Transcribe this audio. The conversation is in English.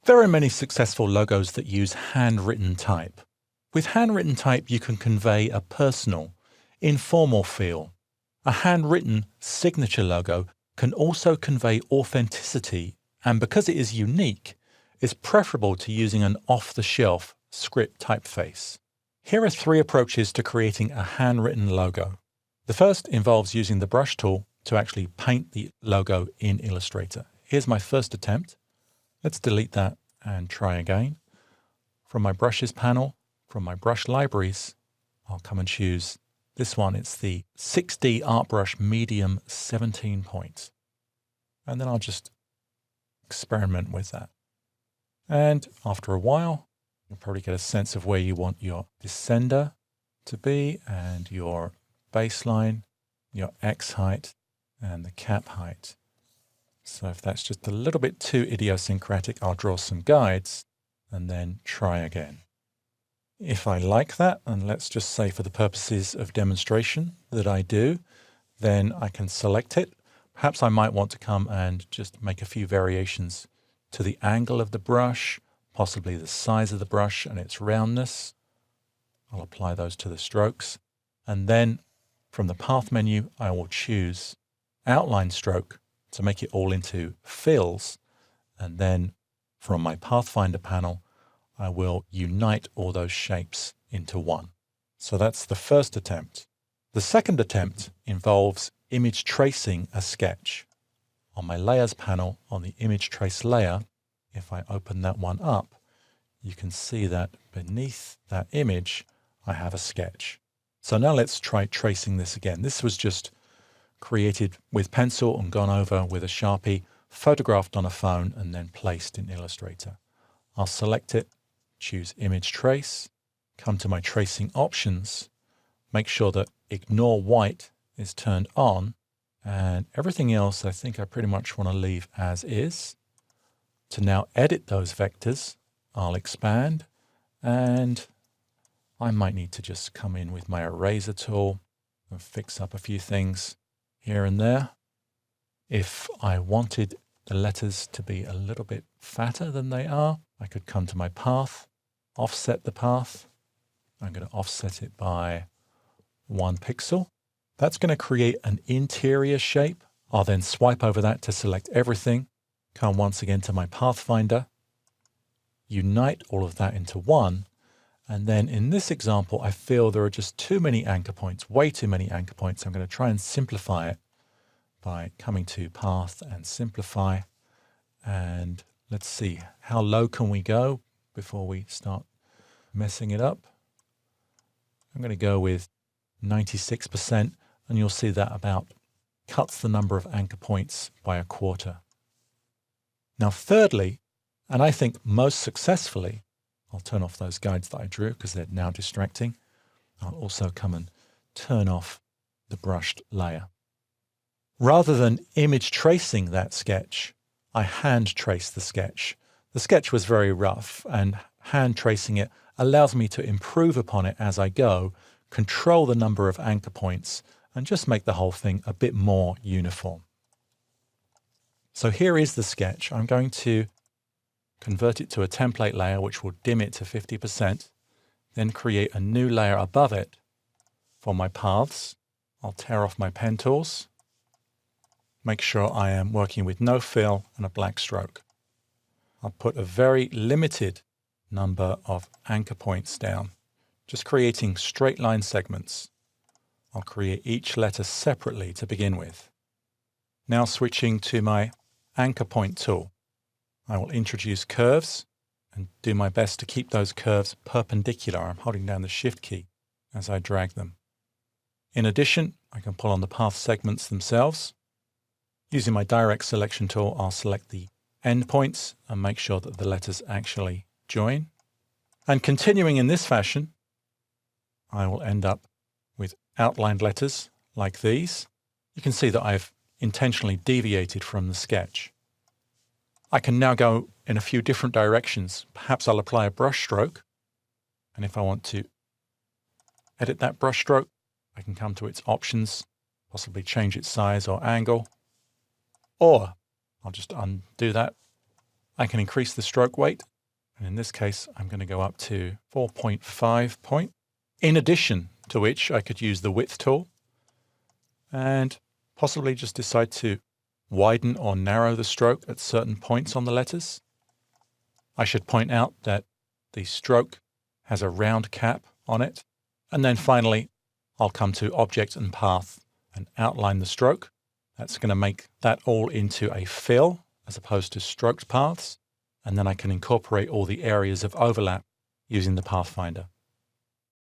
There are many successful logos that use handwritten type. With handwritten type, you can convey a personal, informal feel. A handwritten signature logo can also convey authenticity, and because it is unique, it's preferable to using an off-the-shelf script typeface. Here are 3 approaches to creating a handwritten logo. The first involves using the brush tool to actually paint the logo in Illustrator. Here's my first attempt. Let's delete that and try again. From my brushes panel, from my brush libraries, I'll come and choose this one. It's the 6D Art Brush Medium 17 points. And then I'll just experiment with that. And after a while, you'll probably get a sense of where you want your descender to be and your baseline, your X height, and the cap height. So if that's just a little bit too idiosyncratic, I'll draw some guides and then try again. If I like that, and let's just say for the purposes of demonstration that I do, then I can select it. Perhaps I might want to come and just make a few variations to the angle of the brush, possibly the size of the brush and its roundness. I'll apply those to the strokes. And then from the path menu, I will choose outline stroke to make it all into fills. And then from my Pathfinder panel, I will unite all those shapes into one. So that's the first attempt. The second attempt involves image tracing a sketch. On my layers panel, on the image trace layer, if I open that one up, you can see that beneath that image, I have a sketch. So now let's try tracing this again. This was just created with pencil and gone over with a Sharpie, photographed on a phone, and then placed in Illustrator. I'll select it, choose Image Trace, come to my tracing options, make sure that Ignore White is turned on, and everything else I think I pretty much want to leave as is. To now edit those vectors, I'll expand, and I might need to just come in with my eraser tool and fix up a few things here and there. If I wanted the letters to be a little bit fatter than they are, I could come to my path, offset the path. I'm going to offset it by 1 pixel. That's going to create an interior shape. I'll then swipe over that to select everything, come once again to my Pathfinder, unite all of that into one. And then in this example, I feel there are just too many anchor points, way too many anchor points. I'm going to try and simplify it by coming to Path and Simplify. And let's see, how low can we go before we start messing it up? I'm going to go with 96%, and you'll see that about cuts the number of anchor points by 1/4. Now, thirdly, and I think most successfully, I'll turn off those guides that I drew because they're now distracting. I'll also come and turn off the brushed layer. Rather than image tracing that sketch, I hand traced the sketch. The sketch was very rough, and hand tracing it allows me to improve upon it as I go, control the number of anchor points, and just make the whole thing a bit more uniform. So here is the sketch. I'm going to convert it to a template layer, which will dim it to 50%, then create a new layer above it for my paths. I'll tear off my pen tools, make sure I am working with no fill and a black stroke. I'll put a very limited number of anchor points down, just creating straight line segments. I'll create each letter separately to begin with. Now switching to my anchor point tool, I will introduce curves and do my best to keep those curves perpendicular. I'm holding down the Shift key as I drag them. In addition, I can pull on the path segments themselves. Using my direct selection tool, I'll select the endpoints and make sure that the letters actually join. And continuing in this fashion, I will end up with outlined letters like these. You can see that I've intentionally deviated from the sketch. I can now go in a few different directions. Perhaps I'll apply a brush stroke. And if I want to edit that brush stroke, I can come to its options, possibly change its size or angle. Or I'll just undo that I can increase the stroke weight. And in this case, I'm going to go up to 4.5 point. In addition to which, I could use the width tool and possibly just decide to widen or narrow the stroke at certain points on the letters. I should point out that the stroke has a round cap on it. And then finally, I'll come to Object and Path and outline the stroke. That's going to make that all into a fill as opposed to stroked paths. And then I can incorporate all the areas of overlap using the Pathfinder.